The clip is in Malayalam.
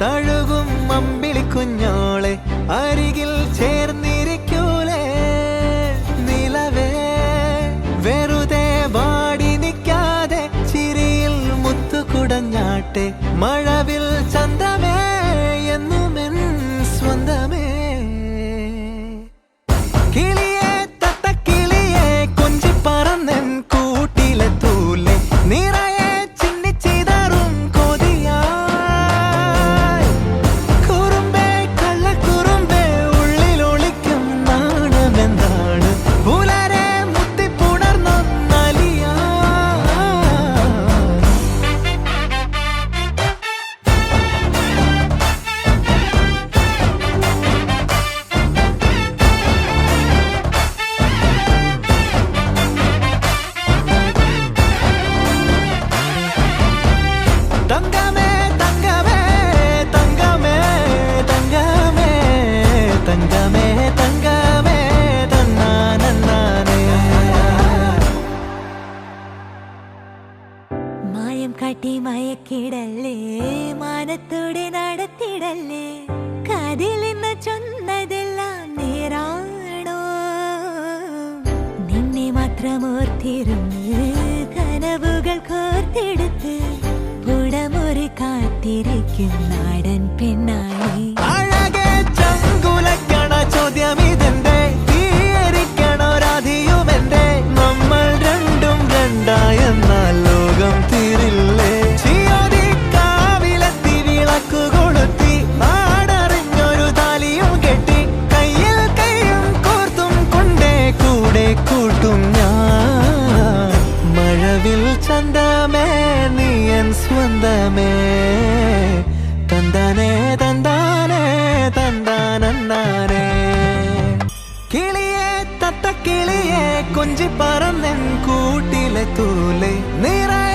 തഴുകും അമ്പിളി കുഞ്ഞോളെ അരികിൽ ചേർന്നിരിക്കൂലേ നിലവേ വെറുതെ വാടി നിൽക്കാതെ ചിരിയിൽ മുത്തുകുടഞ്ഞാട്ടെ മഴവിൽ ചന്തമേ എന്നുമെൻ സ്വന്തമേ കിളിയെ തത്തക്കിളിയെ കൊഞ്ചി പറന്നൻ കൂട്ടിലെ തൂലെ നിറയെ ചിന്നിച്ചിതറും കൊതിയായി കുറുമ്പേ കള്ളക്കുറുമ്പേ ഉള്ളിലൊളിക്കും നാണമെന്താണ് പുലരെ മുത്തിപ്പുണർന്നൊന്നലിയാ തങ്കമേ തങ്കമേ തങ്കമേ തങ്കമേ തങ്കമേ തങ്കമേ തന്നാനേ മായം കാട്ടി മയക്കിടല്ലേ മാനത്തോടെ നടത്തിടല്ലേ കാതിലിന്ന് ചൊന്നതെല്ലാം നേരാണോ നിന്നെ മാത്രം ഓർത്തിരുന്ന് കനവുകൾ കോർത്തെടുത്ത് പുടമുറി കാത്തിരിക്കും നാടൻ പെണ്ണായി അഴകെ ചങ്കുലക്കണ ചോദ്യമിതെന്റെ തീയരിക്കണോ രാധിയുമെന്റെ നമ്മൾ രണ്ടും രണ്ടായെന്നാൽ ലോകം തീരില്ലേ ചിയോതി കാവിലെത്തി വിളക്കു കൊളുത്തി നാടറിഞ്ഞൊരു താലിയും കെട്ടി കയ്യിൽ കൈയും കോർത്തും കൊണ്ടേ കൂടെ കൂട്ടും ഞാൻ മഴവിൽ ചന്തമേ നീയൻ സ്വന്തമേ തന്താനേ തന്താനേ തന്താനേ കിളിയെ തത്തക്കിളിയെ കൊഞ്ചി പറന്നൻ കൂട്ടിലെ തൂലെ നിറയെ